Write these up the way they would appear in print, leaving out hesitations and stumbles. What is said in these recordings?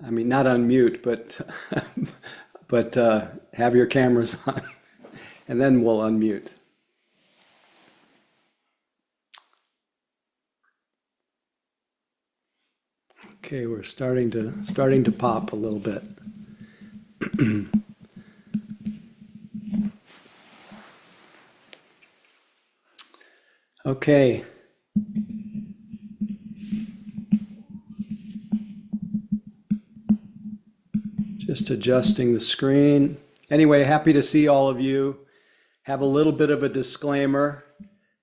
I mean, not unmute, but but have your cameras on, and then we'll unmute. Okay, we're starting to pop a little bit. Okay. Just adjusting the screen. Anyway, happy to see all of you. Have a little bit of a disclaimer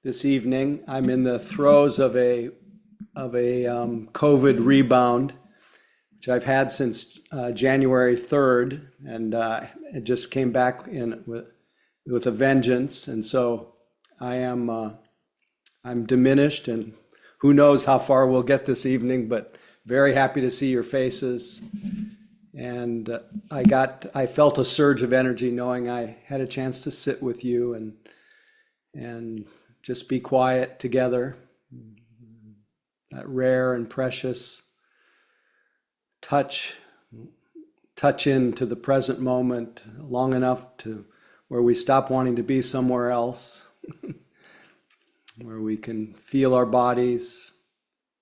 this evening. I'm in the throes of a COVID rebound, which I've had since January 3rd, and it just came back in with a vengeance. And so I'm diminished, and who knows how far we'll get this evening, but very happy to see your faces. And I felt a surge of energy knowing I had a chance to sit with you and just be quiet together. That rare and precious touch into the present moment long enough to where we stop wanting to be somewhere else, where we can feel our bodies,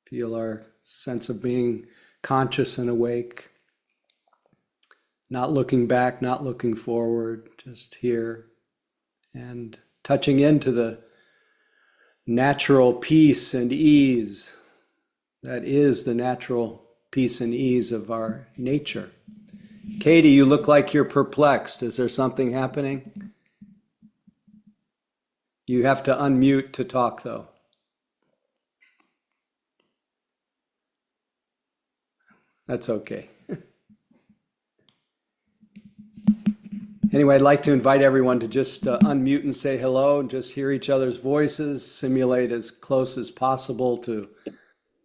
feel our sense of being conscious and awake. Not looking back, not looking forward, just here, and touching into the natural peace and ease that is the natural peace and ease of our nature. Katie, you look like you're perplexed. Is there something happening? You have to unmute to talk, though. That's okay. Anyway, I'd like to invite everyone to just unmute and say hello and just hear each other's voices, simulate as close as possible to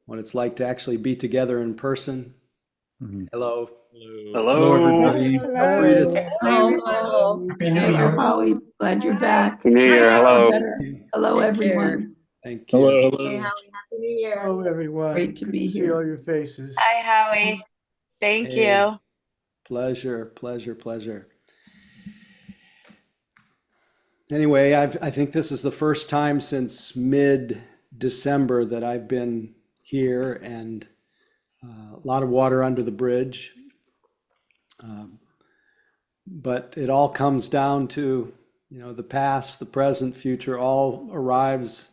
what it's like to actually be together in person. Mm-hmm. Hello. Hello, everybody. Feel free to Hello. Hello, Howie. Glad you're back. Happy New Year. Hello. Hello, everyone. Thank you. Hello. Hey, Howie, Happy New Year. Hello, everyone. Great to Good be see here. all your faces. Hi, Howie. Thank Hey. you. Pleasure, pleasure, pleasure. Anyway, I think this is the first time since mid-December that I've been here, and a lot of water under the bridge. But it all comes down to, the past, the present, future, all arrives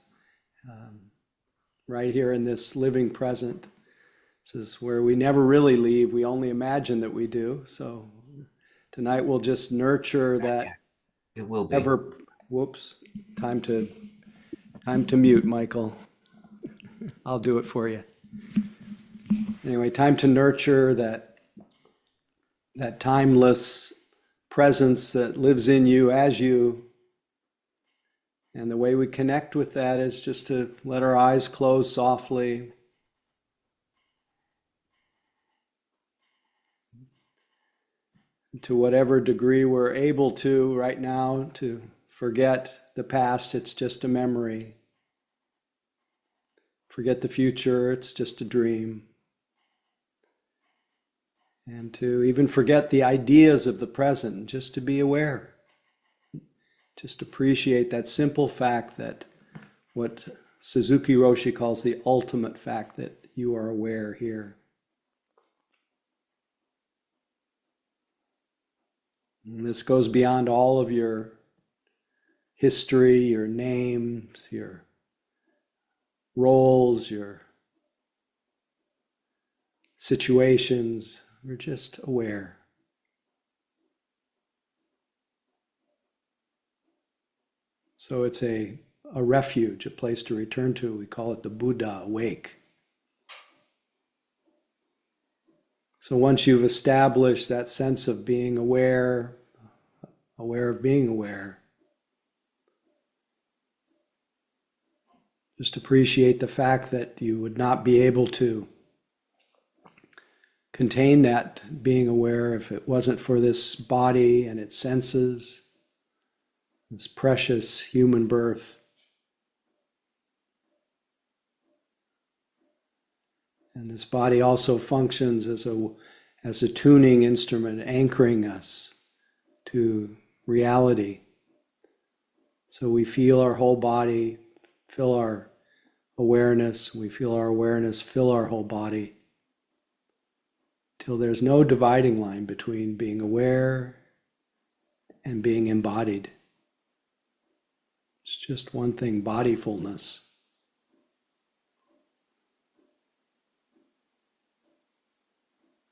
right here in this living present. This is where we never really leave. We only imagine that we do. So tonight we'll just nurture that. It will be. Whoops, time to mute, Michael. I'll do it for you. Anyway, time to nurture that timeless presence that lives in you as you. And the way we connect with that is just to let our eyes close softly. To whatever degree we're able to right now, to forget the past, it's just a memory. Forget the future, it's just a dream. And to even forget the ideas of the present, just to be aware. Just appreciate that simple fact that what Suzuki Roshi calls the ultimate fact that you are aware here. And this goes beyond all of your history, your names, your roles, your situations. We're just aware. So it's a refuge, a place to return to. We call it the Buddha, awake. So once you've established that sense of being aware of being aware, just appreciate the fact that you would not be able to contain that being aware if it wasn't for this body and its senses, this precious human birth. And this body also functions as as a tuning instrument, anchoring us to reality. So we feel our whole body, fill our awareness, we feel our awareness fill our whole body, till there's no dividing line between being aware and being embodied. It's just one thing, bodyfulness.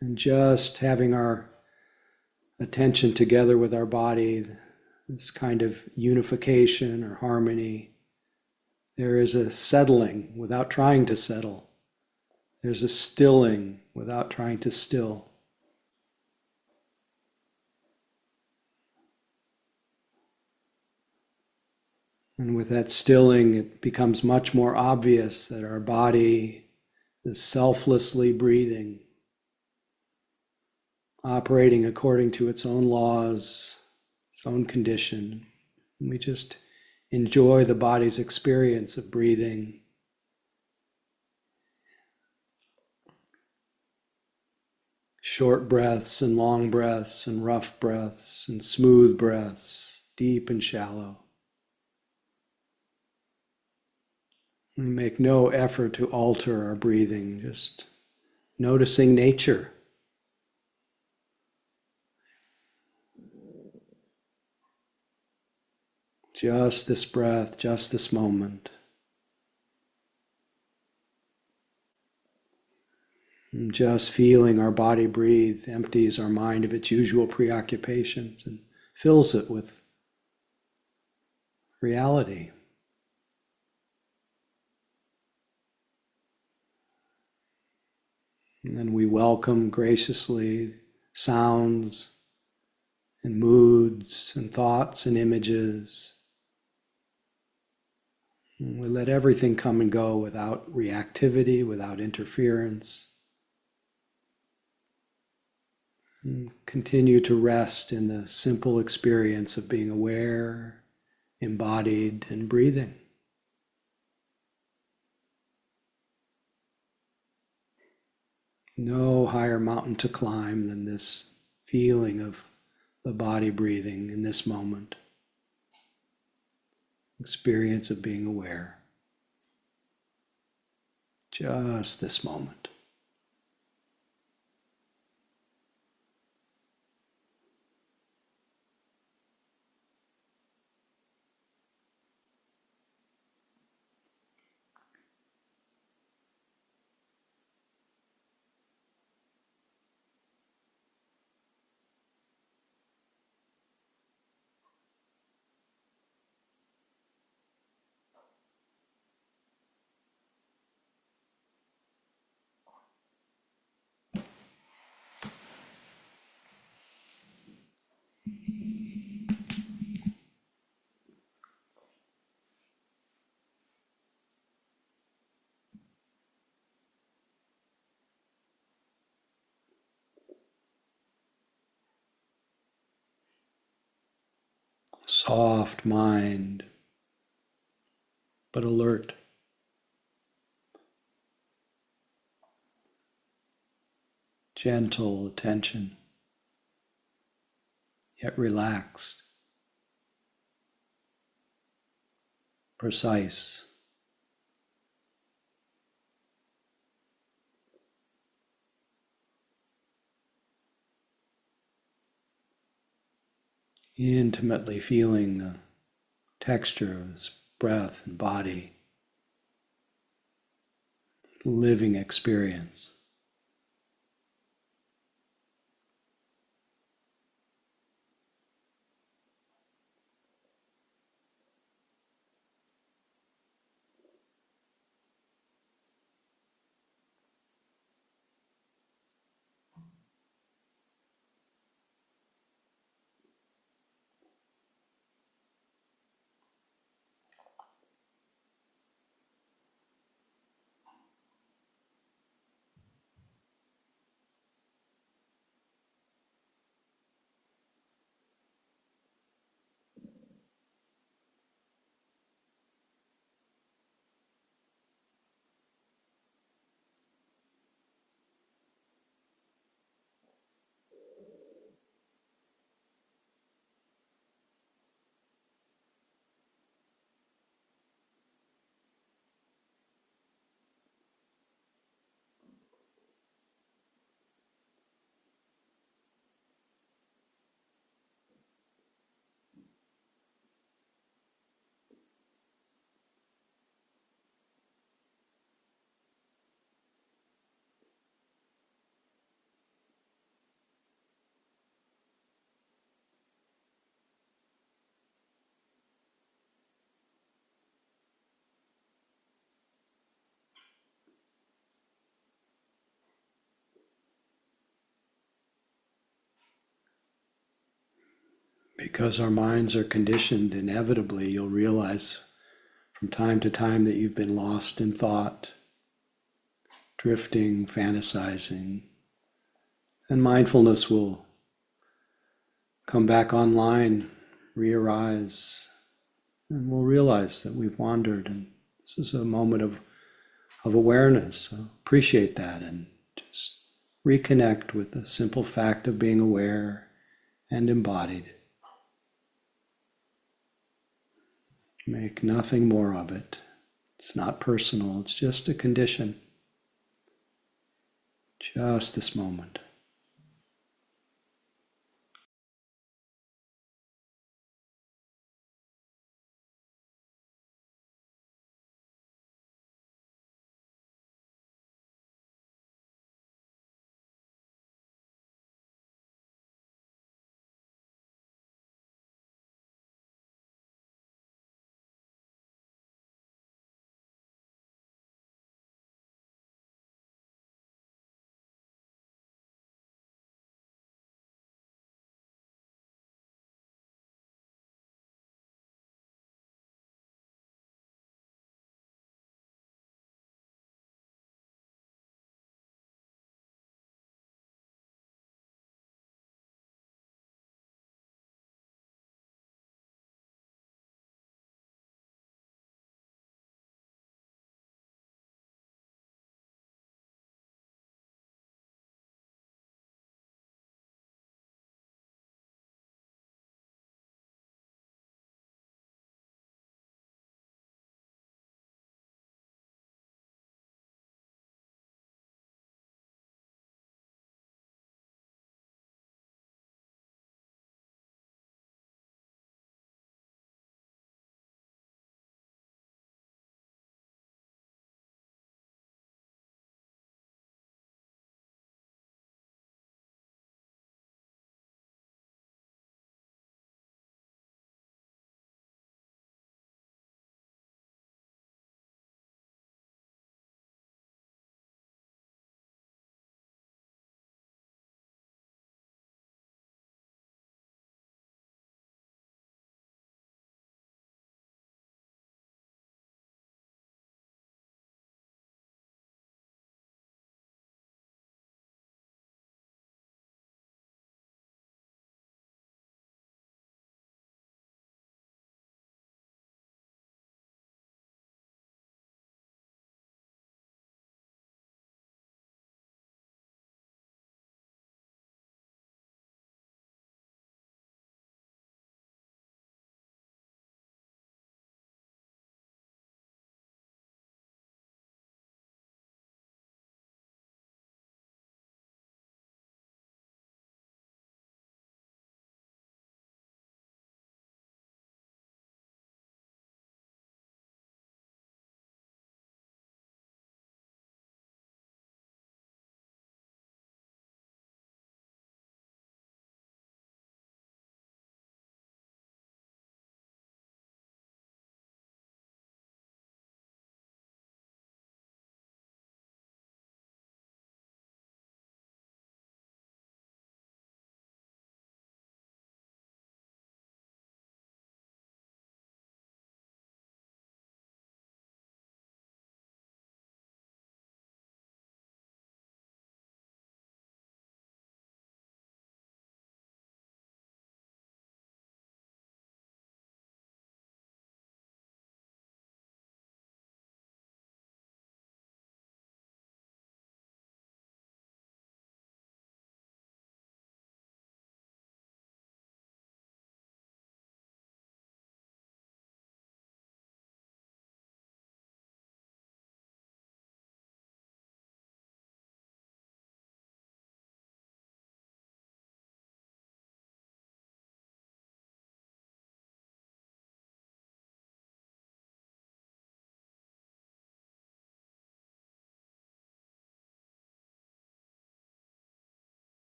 And just having our attention together with our body, this kind of unification or harmony. There is a settling without trying to settle. There's a stilling without trying to still. And with that stilling, it becomes much more obvious that our body is selflessly breathing, operating according to its own laws, its own condition. And we just enjoy the body's experience of breathing. Short breaths and long breaths and rough breaths and smooth breaths, deep and shallow. We make no effort to alter our breathing, just noticing nature. Just this breath, just this moment. And just feeling our body breathe empties our mind of its usual preoccupations and fills it with reality. And then we welcome graciously sounds and moods and thoughts and images. And we let everything come and go without reactivity, without interference. And continue to rest in the simple experience of being aware, embodied, and breathing. No higher mountain to climb than this feeling of the body breathing in this moment. Experience of being aware. Just this moment. Soft mind, but alert. Gentle attention, yet relaxed. Precise. Intimately feeling the texture of his breath and body, living experience. Because our minds are conditioned, inevitably you'll realize from time to time that you've been lost in thought, drifting, fantasizing, and mindfulness will come back online, re-arise, and we'll realize that we've wandered, and this is a moment of awareness. So appreciate that and just reconnect with the simple fact of being aware and embodied. Make nothing more of it. It's not personal, it's just a condition. Just this moment.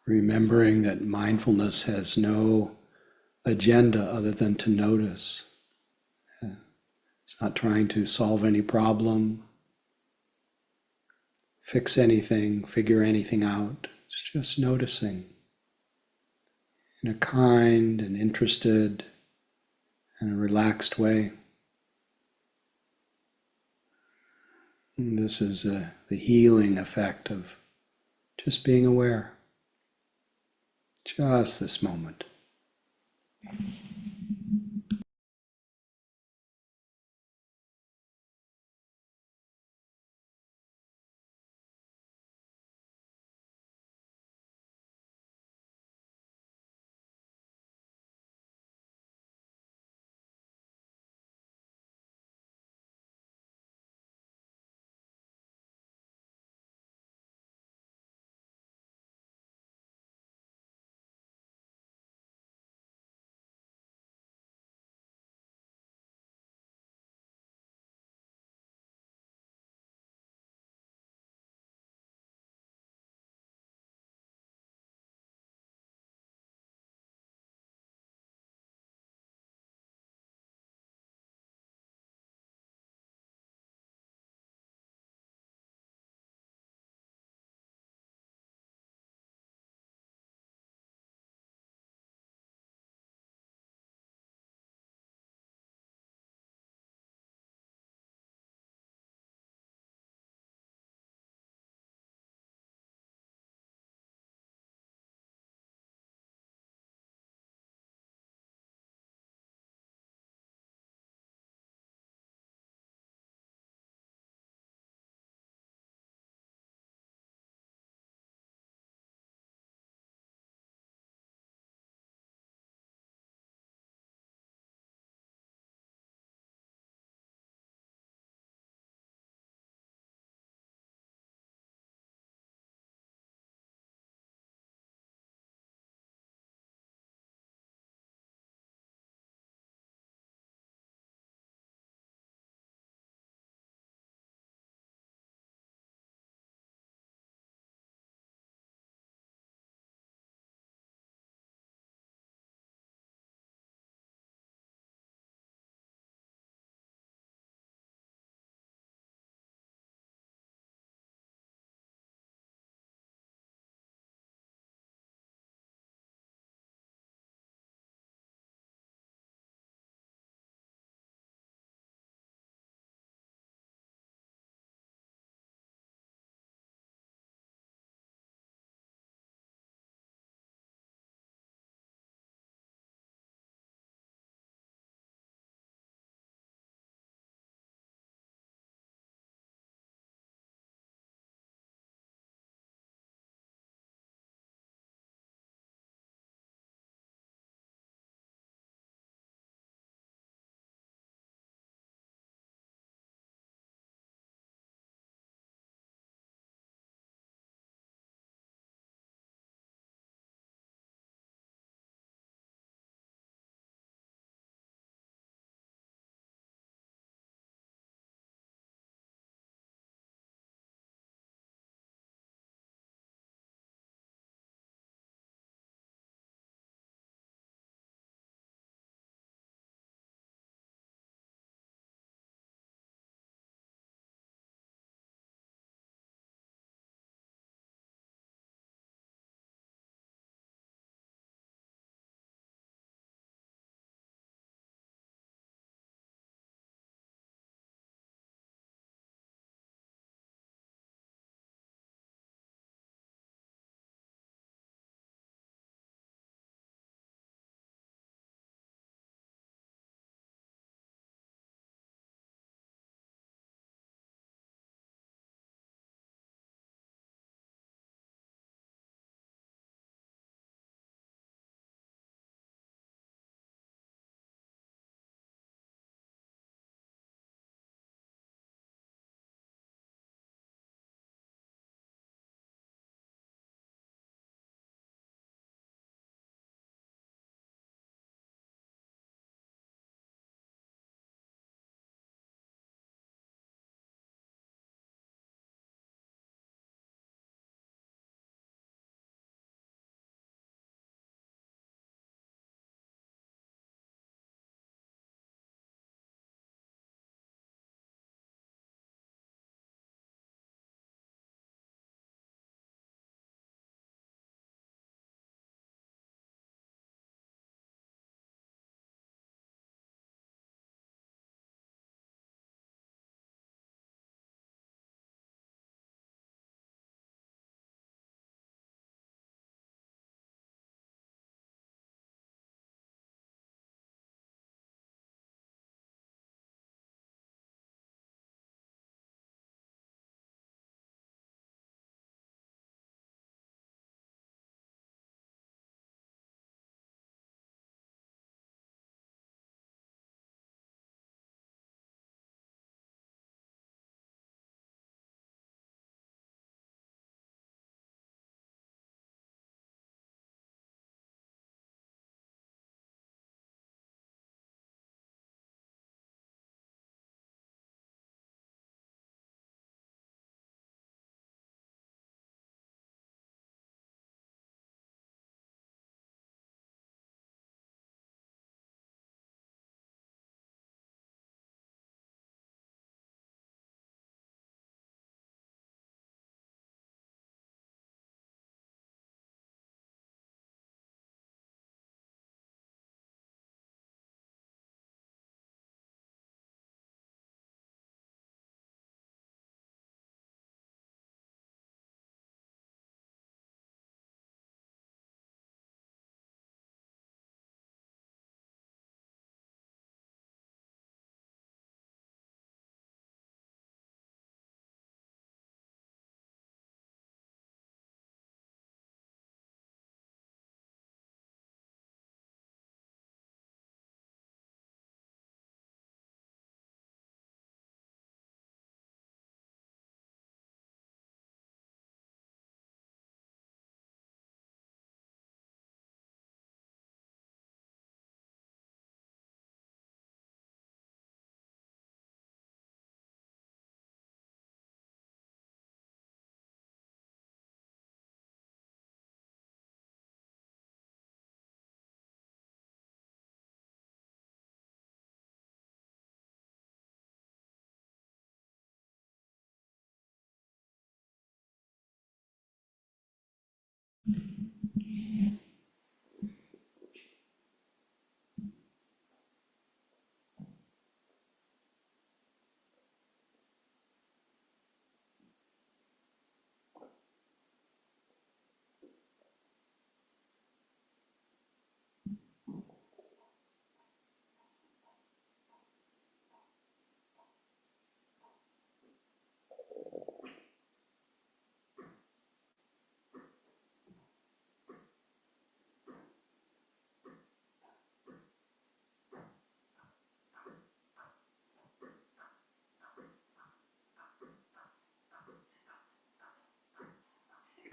remembering that mindfulness has no agenda other than to notice. It's not trying to solve any problem, fix anything, figure anything out. It's just noticing in a kind and interested and a relaxed way. And this is the healing effect of just being aware. Just this moment.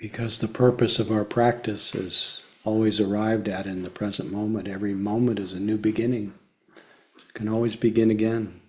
Because the purpose of our practice is always arrived at in the present moment. Every moment is a new beginning. It can always begin again.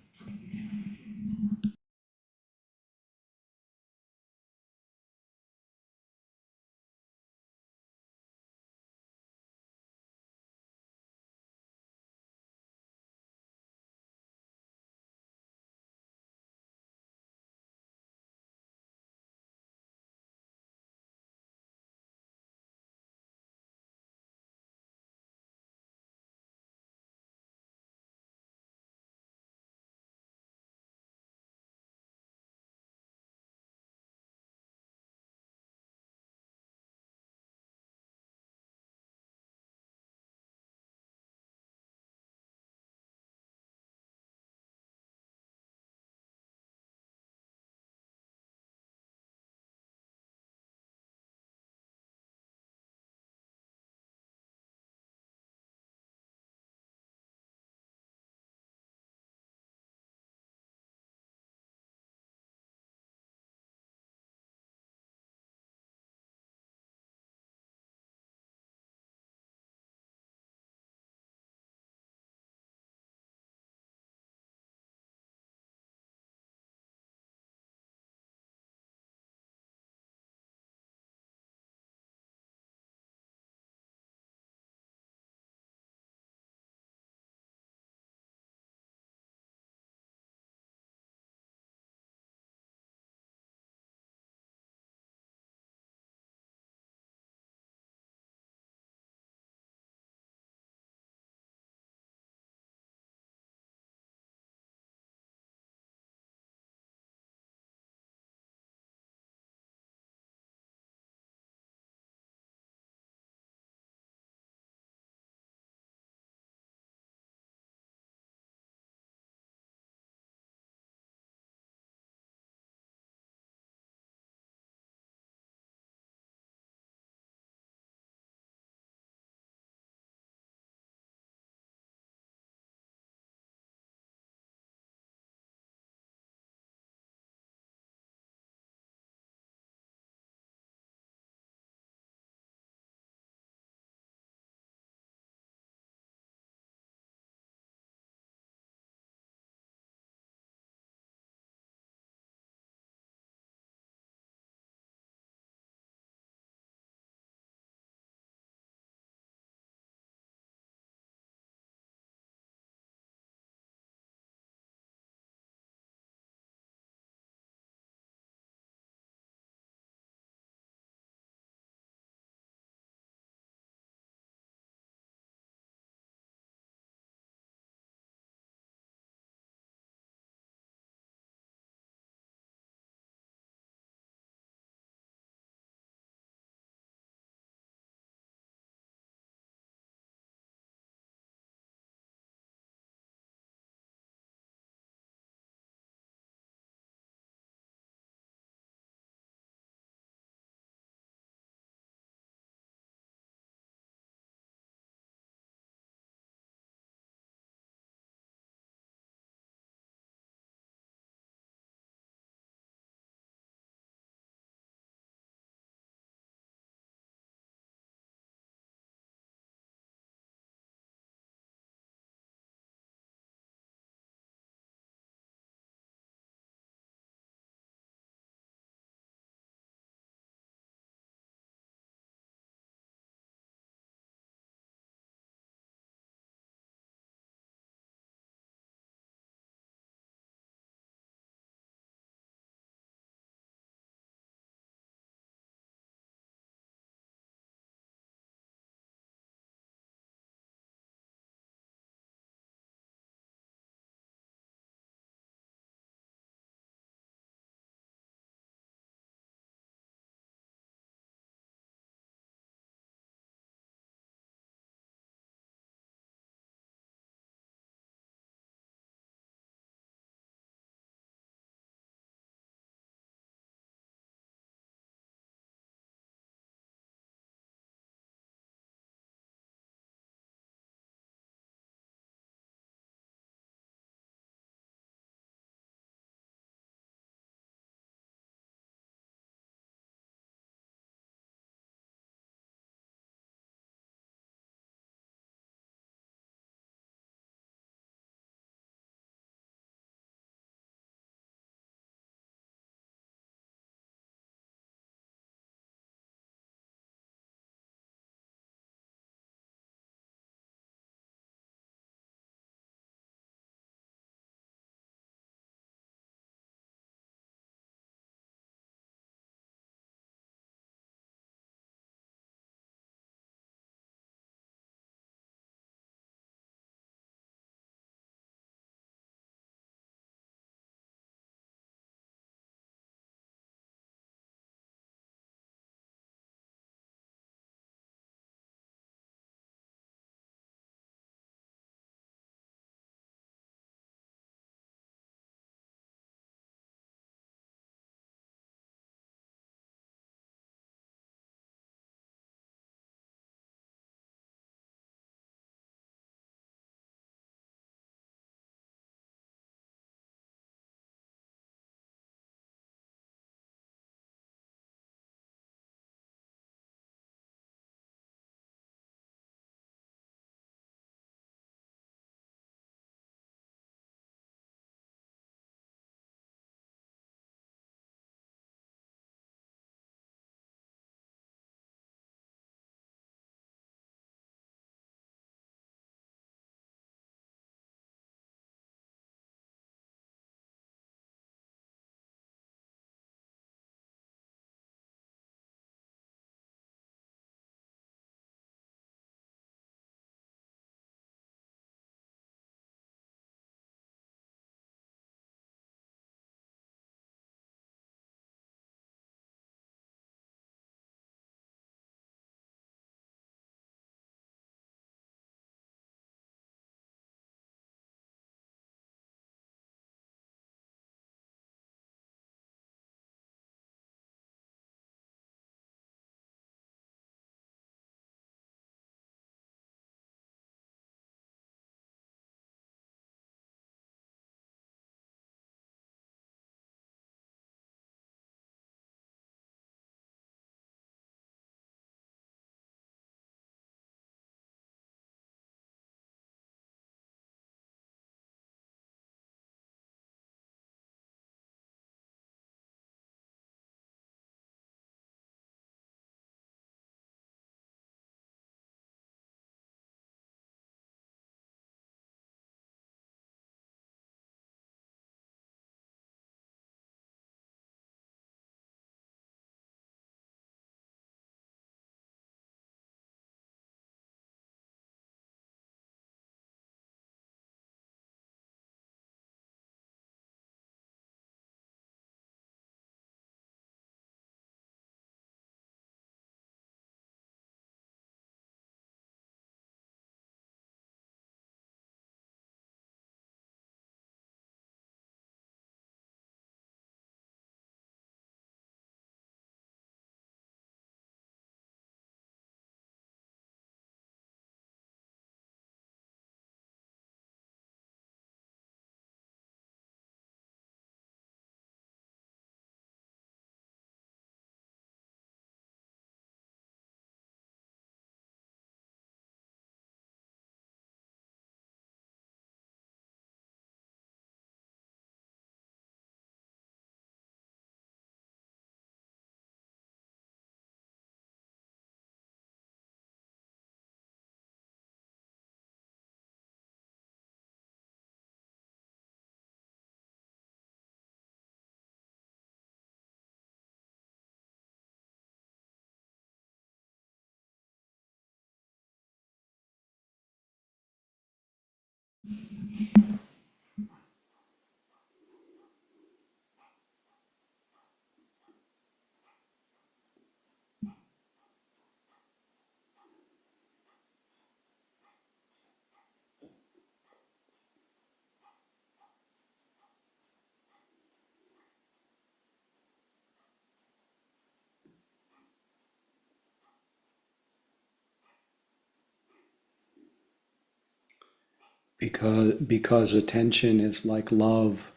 Because attention is like love.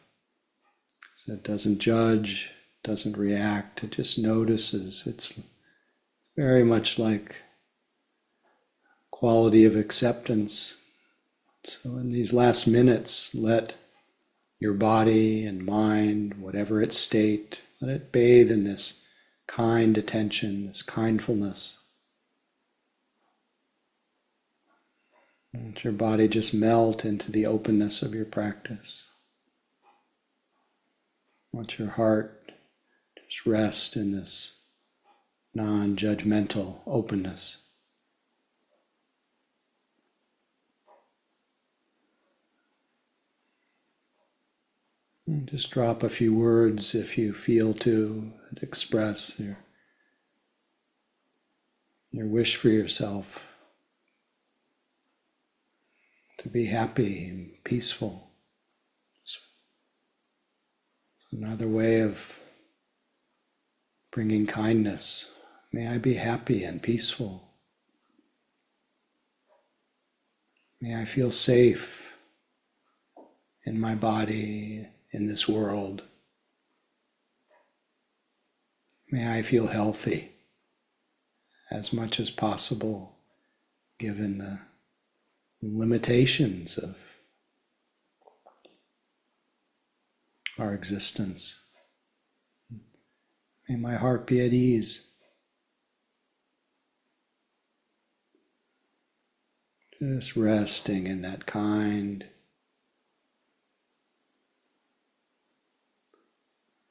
So it doesn't judge, doesn't react, it just notices. It's very much like quality of acceptance. So in these last minutes, let your body and mind, whatever its state, let it bathe in this kind attention, this kindfulness. Let your body just melt into the openness of your practice. Let your heart just rest in this non-judgmental openness. And just drop a few words if you feel to that express your wish for yourself to be happy and peaceful. It's another way of bringing kindness. May I be happy and peaceful. May I feel safe in my body, in this world. May I feel healthy as much as possible, given the limitations of our existence. May my heart be at ease. Just resting in that kind,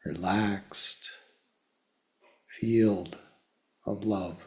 relaxed field of love.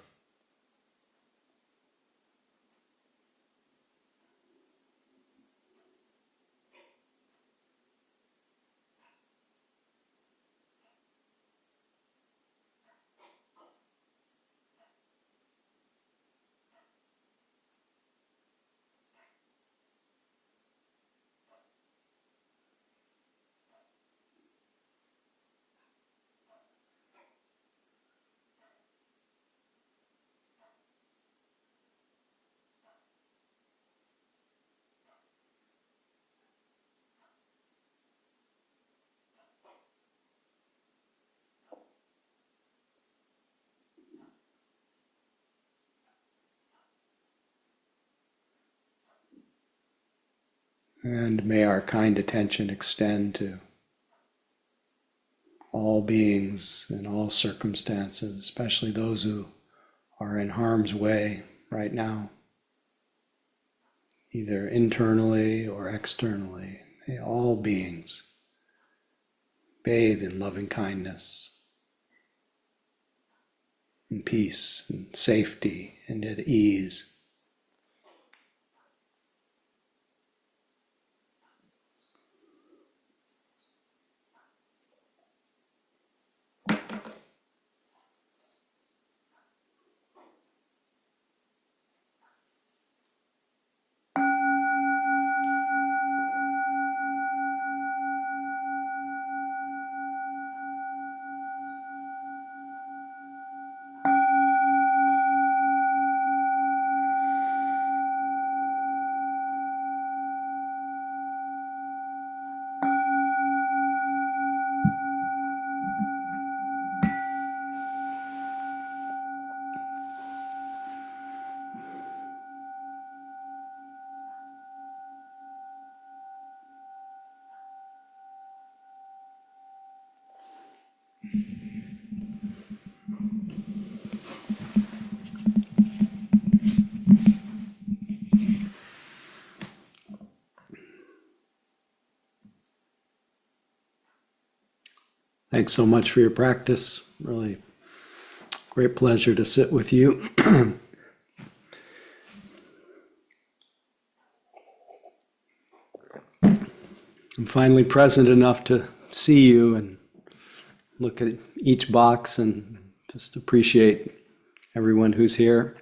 And may our kind attention extend to all beings in all circumstances, especially those who are in harm's way right now, either internally or externally. May all beings bathe in loving kindness, in peace and safety and at ease. Thanks so much for your practice. Really great pleasure to sit with you. I'm finally present enough to see you and look at each box and just appreciate everyone who's here.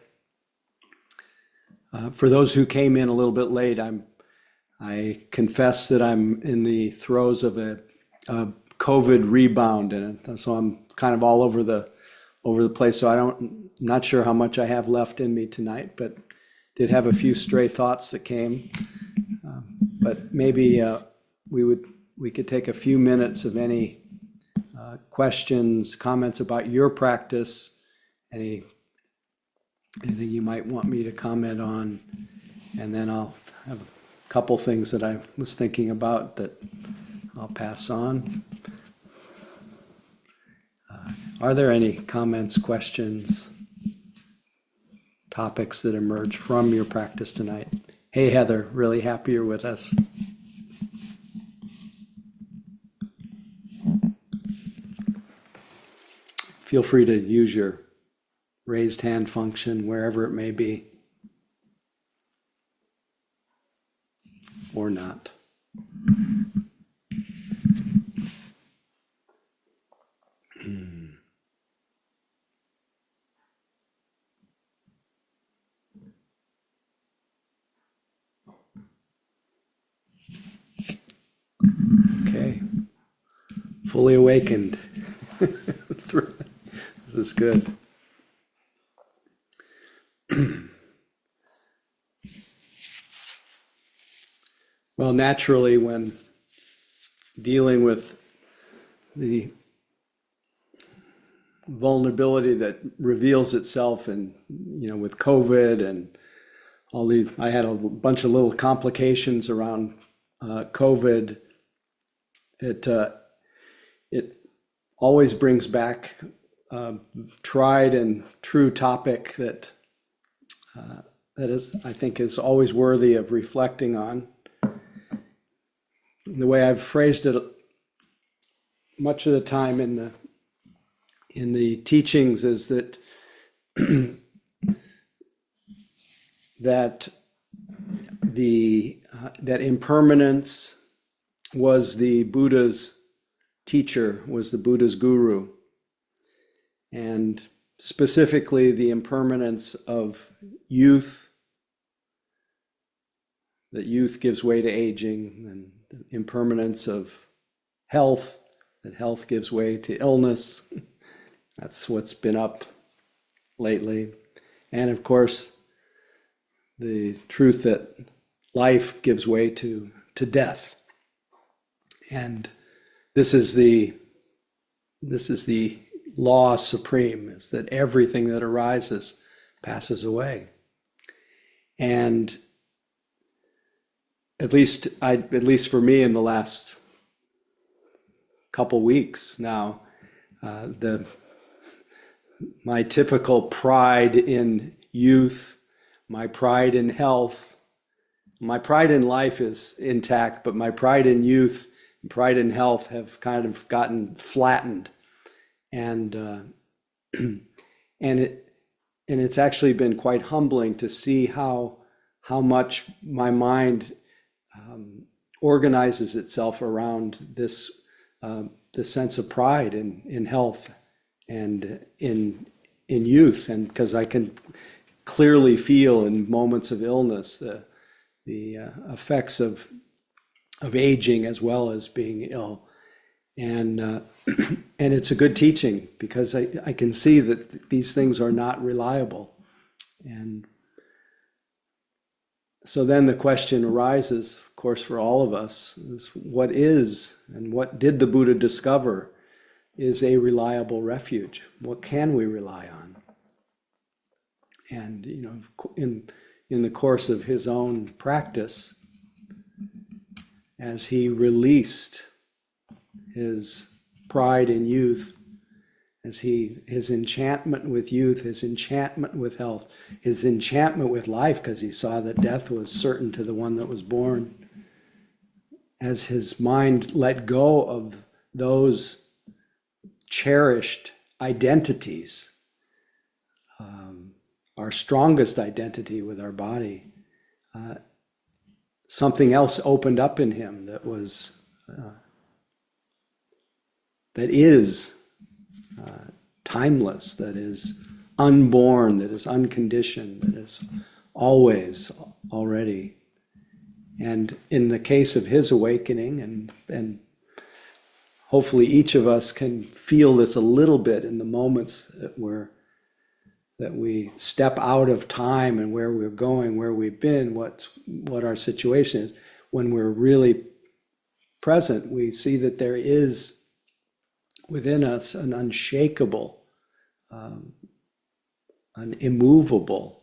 For those who came in a little bit late, I confess that I'm in the throes of a COVID rebound, and so I'm kind of all over the place. So I'm not sure how much I have left in me tonight, but did have a few stray thoughts that came. But maybe we could take a few minutes of any questions, comments about your practice, anything you might want me to comment on, and then I'll have a couple things that I was thinking about that I'll pass on. Are there any comments, questions, topics that emerge from your practice tonight? Hey, Heather, really happy you're with us. Feel free to use your raised hand function wherever it may be, or not. Okay, fully awakened. This is good. Well, naturally, when dealing with the vulnerability that reveals itself and, with COVID and I had a bunch of little complications around COVID. It always brings back a tried and true topic that I think is always worthy of reflecting on. The way I've phrased it much of the time in the teachings is that that impermanence was the Buddha's teacher, was the Buddha's guru, and specifically the impermanence of youth, that youth gives way to aging, and the impermanence of health, that health gives way to illness. That's what's been up lately. And of course, the truth that life gives way to death. And this is the law supreme, is that everything that arises passes away. And at least for me in the last couple weeks now, my typical pride in youth, my pride in health, my pride in life is intact, but my pride in youth and pride in health have kind of gotten flattened. And it's actually been quite humbling to see how much my mind organizes itself around this the sense of pride in health and in youth, and because I can clearly feel in moments of illness the effects of aging as well as being ill, and it's a good teaching because I can see that these things are not reliable. And so then the question arises, of course, for all of us, is what is and what did the Buddha discover is a reliable refuge? What can we rely on? And in the course of his own practice, as he released his pride in youth, as his enchantment with youth, his enchantment with health, his enchantment with life, because he saw that death was certain to the one that was born, as his mind let go of those cherished identities, our strongest identity with our body, something else opened up in him that was timeless, that is unborn, that is unconditioned, that is always already. And in the case of his awakening, and hopefully each of us can feel this a little bit in the moments that we step out of time and where we're going, where we've been, what our situation is. When we're really present, we see that there is within us an unshakable, an immovable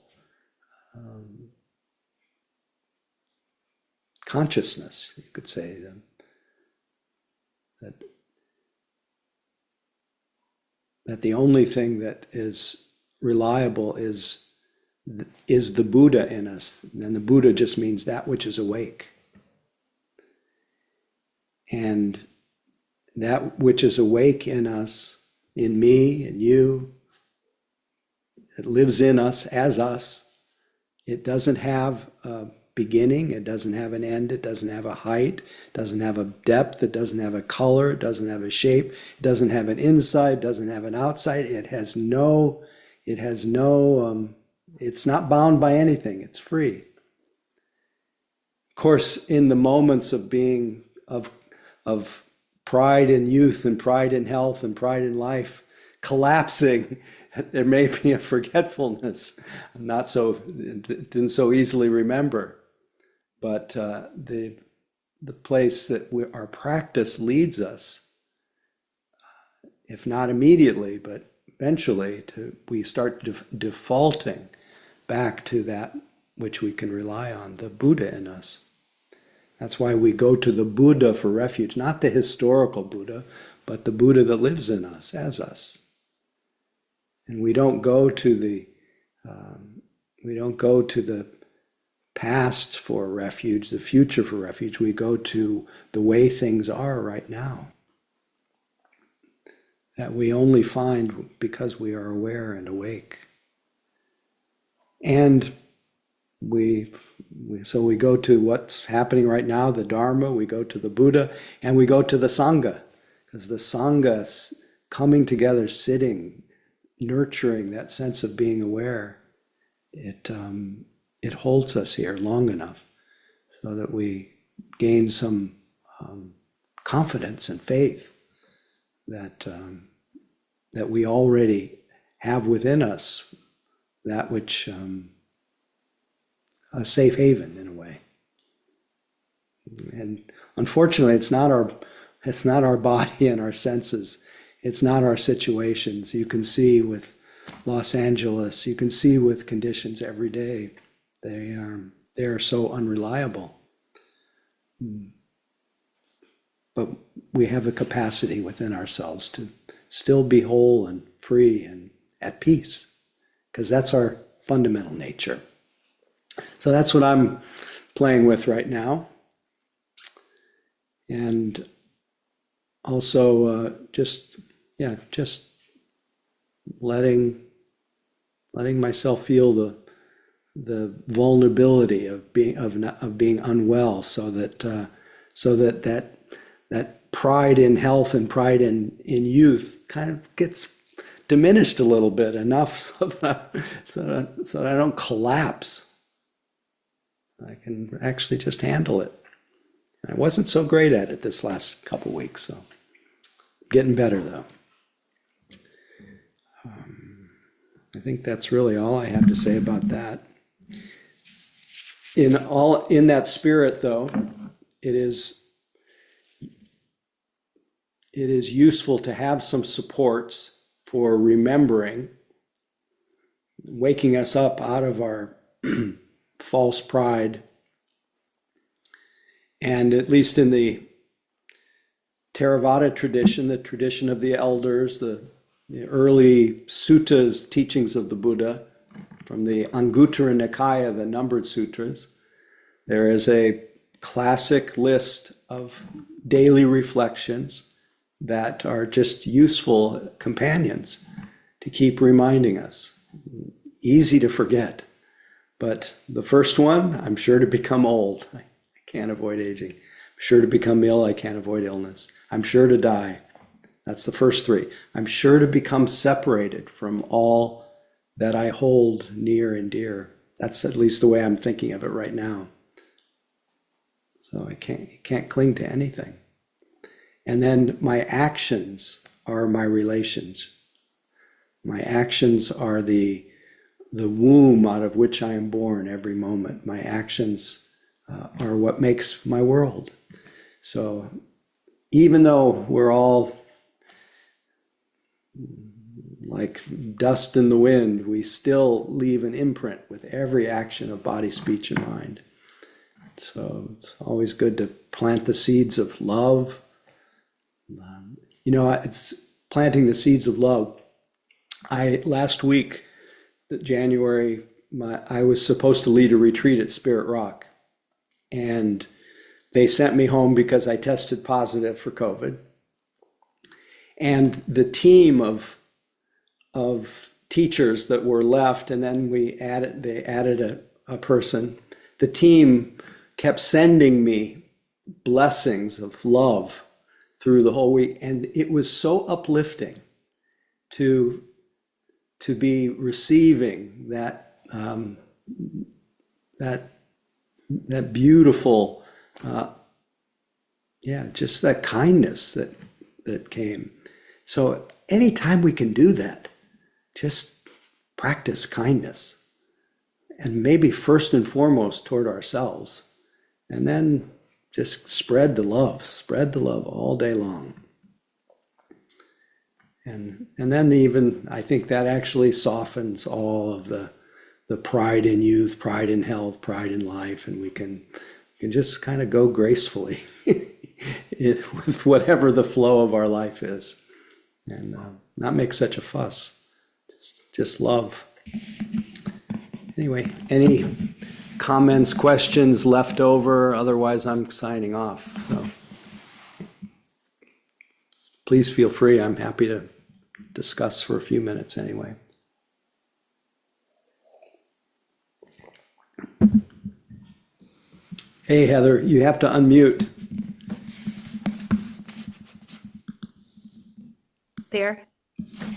consciousness, you could say, that the only thing that is reliable is the Buddha in us. And the Buddha just means that which is awake. And that which is awake in us, in me, in you, it lives in us as us. It doesn't have a beginning, it doesn't have an end, it doesn't have a height, it doesn't have a depth, it doesn't have a color, it doesn't have a shape, it doesn't have an inside, it doesn't have an outside, it's not bound by anything, it's free. Of course, in the moments of being, of pride in youth and pride in health and pride in life collapsing, there may be a forgetfulness, didn't so easily remember. But the place that our practice leads us, if not immediately, but eventually, we start defaulting back to that which we can rely on, the Buddha in us. That's why we go to the Buddha for refuge, not the historical Buddha, but the Buddha that lives in us, as us. And we don't go to the past for refuge, the future for refuge. We go to the way things are right now, that we only find because we are aware and awake. And so we go to what's happening right now, the Dharma, we go to the Buddha, and we go to the Sangha, because the Sangha coming together, sitting, nurturing that sense of being aware, it holds us here long enough so that we gain some confidence and faith that we already have within us that which a safe haven in a way. And unfortunately, it's not our body and our senses. It's not our situations. You can see with Los Angeles, you can see with conditions every day, they are so unreliable. But we have the capacity within ourselves to still be whole and free and at peace, because that's our fundamental nature. So that's what I'm playing with right now. And also just letting myself feel the vulnerability of being unwell, so that pride in health and pride in youth kind of gets diminished a little bit, enough so that I don't collapse. I can actually just handle it. I wasn't so great at it this last couple weeks, so getting better though. I think that's really all I have to say about that. In that spirit though, it is useful to have some supports for remembering, waking us up out of our false pride. And at least in the Theravada tradition, the tradition of the elders, the early suttas, teachings of the Buddha, from the Anguttara Nikaya, the numbered sutras, there is a classic list of daily reflections that are just useful companions to keep reminding us. Easy to forget. But the first one, I'm sure to become old. I can't avoid aging. I'm Sure to become ill, I can't avoid illness. I'm sure to die. That's the first three. I'm sure to become separated from all that I hold near and dear. That's at least the way I'm thinking of it right now. So I can't cling to anything. And then my actions are my relations. My actions are the womb out of which I am born every moment. My actions are what makes my world. So even though we're all like dust in the wind, we still leave an imprint with every action of body, speech, and mind. So it's always good to plant the seeds of love. It's planting the seeds of love. Last week, January, I was supposed to lead a retreat at Spirit Rock, and they sent me home because I tested positive for COVID. And the team of teachers that were left, and then they added a person. The team kept sending me blessings of love through the whole week, and it was so uplifting to be receiving that beautiful, just that kindness that came. So anytime we can do that, just practice kindness, and maybe first and foremost toward ourselves, and then just spread the love all day long. And then even, I think that actually softens all of the pride in youth, pride in health, pride in life, and we can just kind of go gracefully with whatever the flow of our life is, and not make such a fuss. Just love. Anyway, any comments, questions left over? Otherwise, I'm signing off. So please feel free. I'm happy to discuss for a few minutes anyway. Hey, Heather, you have to unmute. There.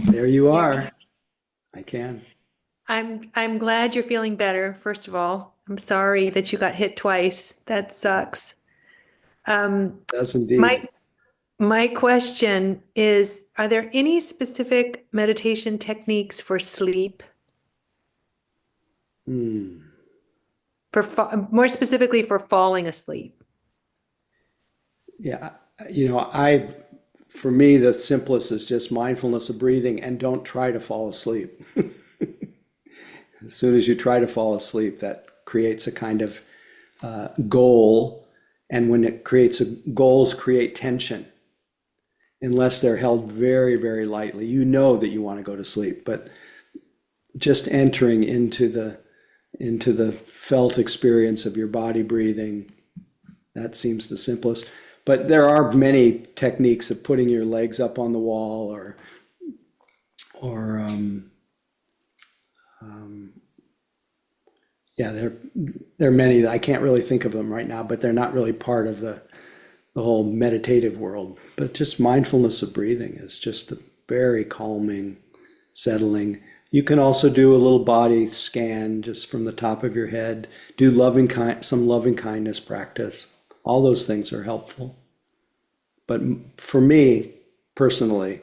There you are. I can. I'm glad you're feeling better, first of all. I'm sorry that you got hit twice. That sucks. Does indeed. My question is, are there any specific meditation techniques for sleep? More specifically for falling asleep? Yeah, for me, the simplest is just mindfulness of breathing, and don't try to fall asleep. As soon as you try to fall asleep, that creates a kind of goal. And when it creates goals create tension, unless they're held very, very lightly. You know that you want to go to sleep, but just entering into the felt experience of your body breathing, that seems the simplest. But there are many techniques of putting your legs up on the wall, or there are many that I can't really think of them right now, but they're not really part of the whole meditative world. But just mindfulness of breathing is just a very calming, settling. You can also do a little body scan just from the top of your head. Do some loving kindness practice. All those things are helpful. But for me, personally,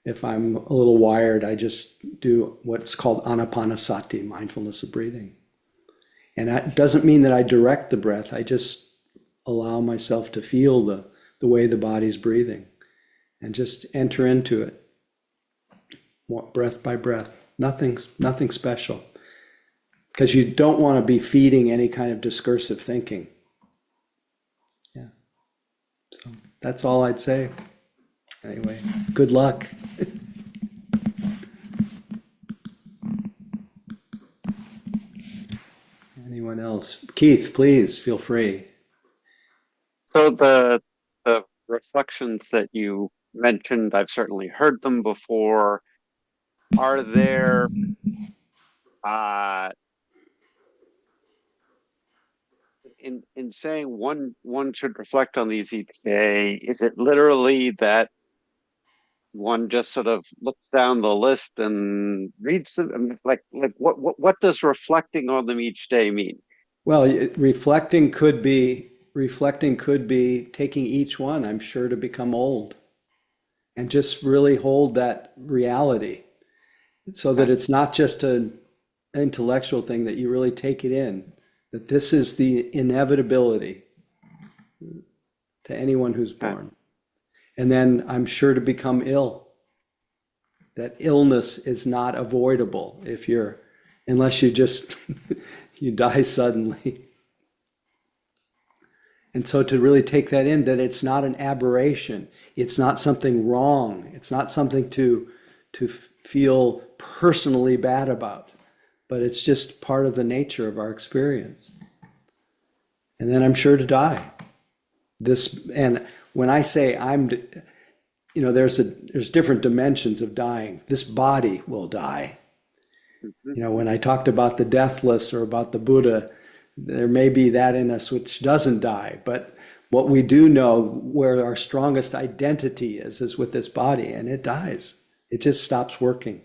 if I'm a little wired, I just do what's called anapanasati, mindfulness of breathing. And that doesn't mean that I direct the breath. I just allow myself to feel the way the body's breathing, and just enter into it, breath by breath. Nothing special, because you don't want to be feeding any kind of discursive thinking. Yeah. So that's all I'd say. Anyway, good luck. Anyone else? Keith, please feel free. So the reflections that you mentioned, I've certainly heard them before. Are there in saying one should reflect on these each day, is it literally that one just sort of looks down the list and reads them? I mean, like what does reflecting on them each day mean? Well, reflecting could be taking each one, I'm sure, to become old and just really hold that reality so that it's not just an intellectual thing, that you really take it in, that this is the inevitability to anyone who's born. And then I'm sure to become ill, that illness is not avoidable unless you just, you die suddenly. And so to really take that in, that it's not an aberration, it's not something wrong, it's not something to feel personally bad about, but it's just part of the nature of our experience. And then I'm sure to die. And when I say there's different dimensions of dying. This body will die. When I talked about the deathless or about the Buddha, there may be that in us which doesn't die, but what we do know, where our strongest identity is with this body, and it dies. It just stops working.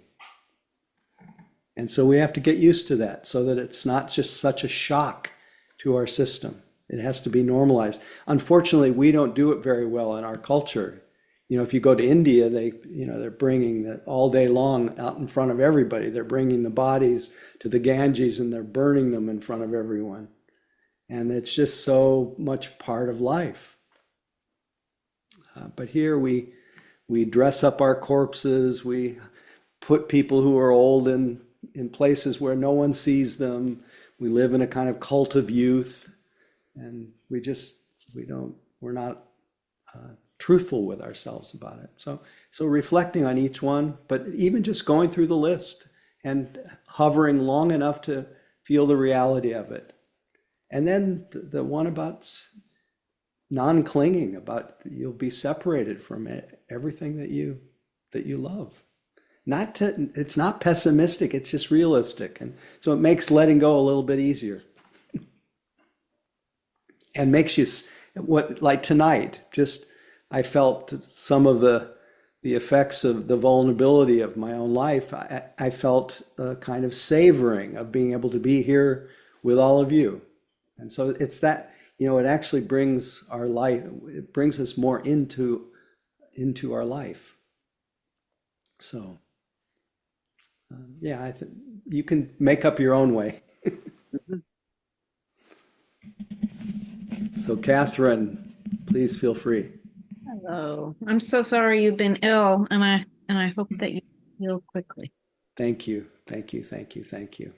And so we have to get used to that so that it's not just such a shock to our system. It has to be normalized. Unfortunately, we don't do it very well in our culture. If you go to India, they're bringing that all day long out in front of everybody. They're bringing the bodies to the Ganges and they're burning them in front of everyone. And it's just so much part of life. But here we dress up our corpses. We put people who are old in places where no one sees them. We live in a kind of cult of youth, and we're not truthful with ourselves about it. So reflecting on each one, but even just going through the list and hovering long enough to feel the reality of it. And then the one about non-clinging, about you'll be separated from everything that you love. It's not pessimistic, it's just realistic. And so it makes letting go a little bit easier. And makes you, like tonight, I felt some of the effects of the vulnerability of my own life. I felt a kind of savoring of being able to be here with all of you. And so it's that, it actually brings our life, it brings us more into our life. So, I think you can make up your own way. So, Catherine, please feel free. Hello. I'm so sorry you've been ill, and I hope that you heal quickly. Thank you. Thank you. Thank you. Thank you.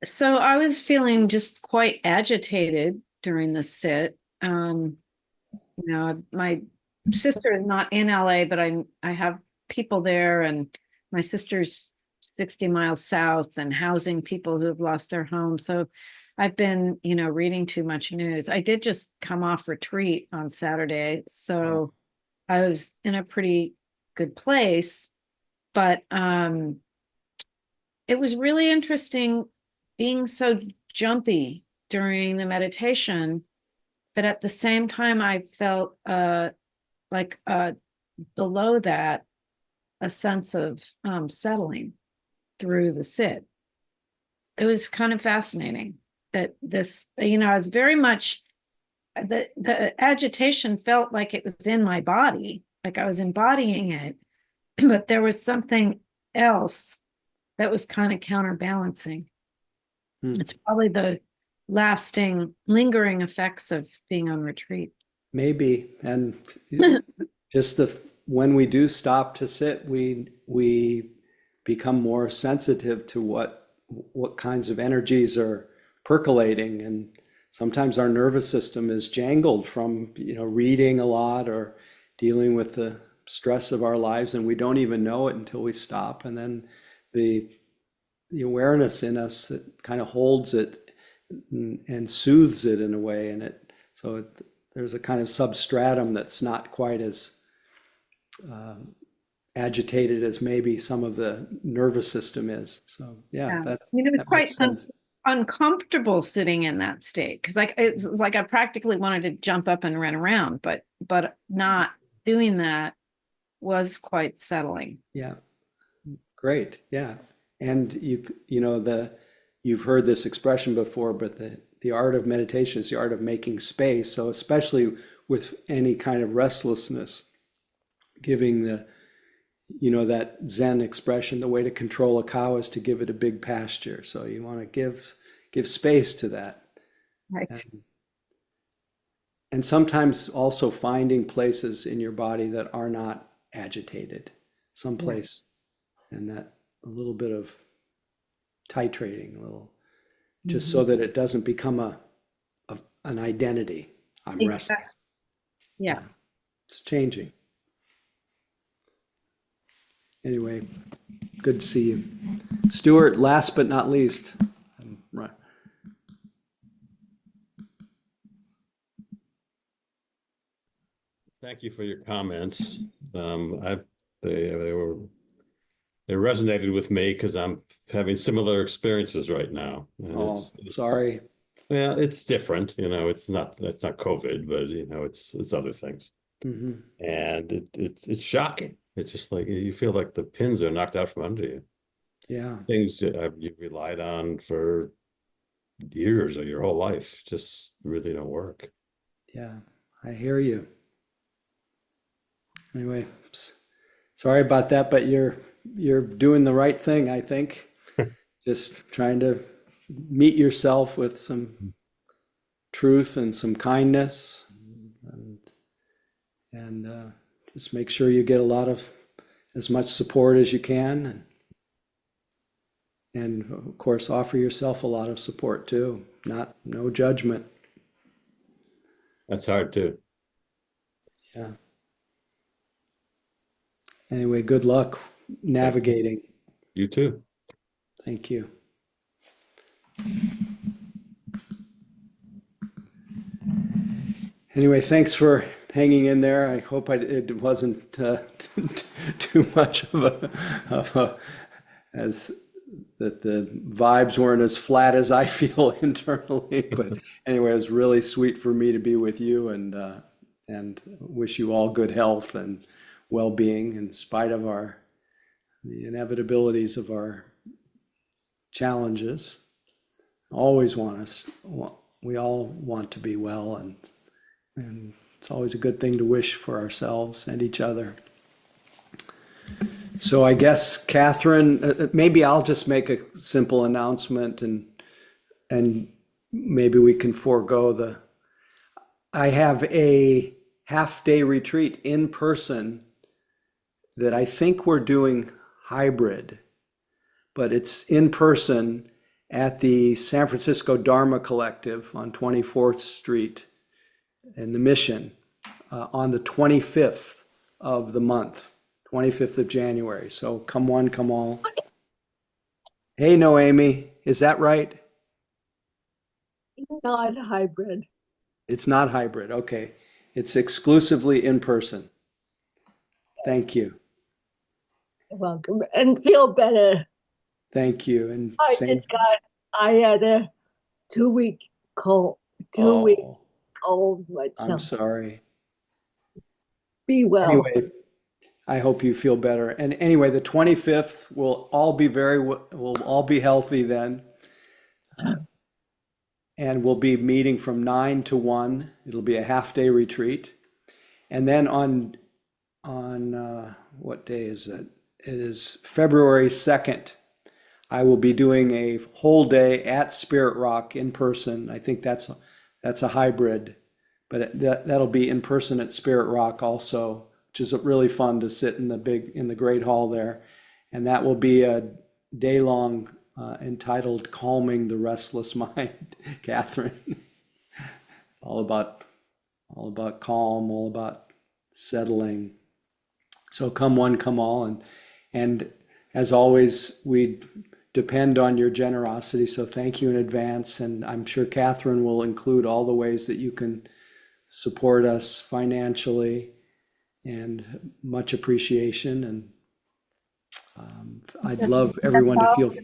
So I was feeling just quite agitated during the sit. My sister is not in LA, but I have people there, and my sister's 60 miles south and housing people who have lost their homes. So I've been, reading too much news. I did just come off retreat on Saturday, so I was in a pretty good place, but it was really interesting being so jumpy during the meditation, but at the same time I felt like below that a sense of settling through the sit. It was kind of fascinating that this, it's very much, the agitation felt like it was in my body, like I was embodying it, but there was something else that was kind of counterbalancing. It's probably the lasting, lingering effects of being on retreat. Maybe. And just when we do stop to sit, we become more sensitive to what kinds of energies are percolating. And sometimes our nervous system is jangled from, reading a lot or dealing with the stress of our lives, and we don't even know it until we stop. And then the awareness in us that kind of holds it and soothes it in a way. And there's a kind of substratum that's not quite as agitated as maybe some of the nervous system is. So that it's quite makes sense. uncomfortable sitting in that state because like it's like I practically wanted to jump up and run around, but not doing that was quite settling. Yeah. Great. Yeah. And you know, you've heard this expression before, but the art of meditation is the art of making space. So especially with any kind of restlessness, giving you know, that Zen expression, the way to control a cow is to give it a big pasture. So you want to give space to that. Right. And sometimes also finding places in your body that are not agitated, someplace, and that a little bit of titrating, just so that it doesn't become an identity. I'm resting. Exactly. Yeah. It's changing. Anyway, good to see you. Stuart, last but not least. Right. Thank you for your comments. They resonated with me because I'm having similar experiences right now. And Oh, sorry. Yeah, it's different. You know, that's not COVID, but you know, it's other things. Mm-hmm. And it's shocking. It's just like you feel like the pins are knocked out from under you. Yeah. Things that you've relied on for years or your whole life just really don't work. Yeah. I hear you. Anyway, sorry about that, but you're doing the right thing, I think. Just trying to meet yourself with some truth and some kindness, and just make sure you get as much support as you can, and of course offer yourself a lot of support too. No judgment. That's hard too. Yeah. Anyway, good luck navigating. You too. Thank you. Anyway, thanks for hanging in there. I hope it wasn't too much of a as that the vibes weren't as flat as I feel internally. But anyway, it was really sweet for me to be with you, and wish you all good health and well-being in spite of the inevitabilities of our challenges. We all want to be well, and it's always a good thing to wish for ourselves and each other. So I guess, Catherine, maybe I'll just make a simple announcement, and maybe we can forego I have a half-day retreat in person that I think we're doing hybrid, but it's in person at the San Francisco Dharma Collective on 24th Street in the Mission on the 25th of the month, 25th of January. So come one, come all. Hey, Noemi, is that right? Not hybrid. It's not hybrid. Okay. It's exclusively in person. Thank you. You're welcome. And feel better. Thank you. And I had a 2-week cold, 2-week oh, cold I'm myself. sorry. Be well. Anyway, I hope you feel better. And anyway, the 25th we'll all be healthy then. And we'll be meeting from 9 to 1. It'll be a half-day retreat. And then on what day is it? It is February 2nd. I will be doing a whole day at Spirit Rock in person. I think that's a hybrid, but that'll be in person at Spirit Rock also, which is really fun to sit in the great hall there. And that will be a day-long entitled Calming the Restless Mind, Catherine. all about calm, all about settling. So come one, come all, and as always, we depend on your generosity. So thank you in advance, and I'm sure Catherine will include all the ways that you can support us financially, and much appreciation. And I'd love everyone to feel.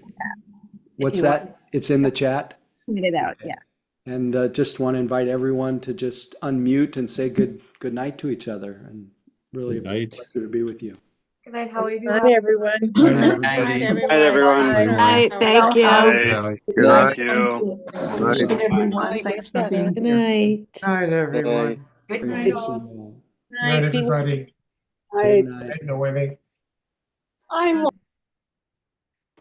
What's that? It's in the chat. Tweet it out, Okay. yeah. And just want to invite everyone to just unmute and say good night to each other. And really Good night. a pleasure to be with you. Good night, Howie. Hi, everyone. Thanks, Night, everyone. Night, thank you. Good Good night. night. You. Good night. Everyone, thanks for being Good here. night. Night, everyone. Good Great night. to see you all. Night, be well. Good I, night. I'm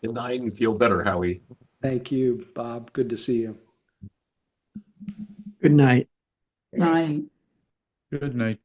Good night and feel better, Howie. Thank you, Bob. Good to see you. Good night. Night. Good night.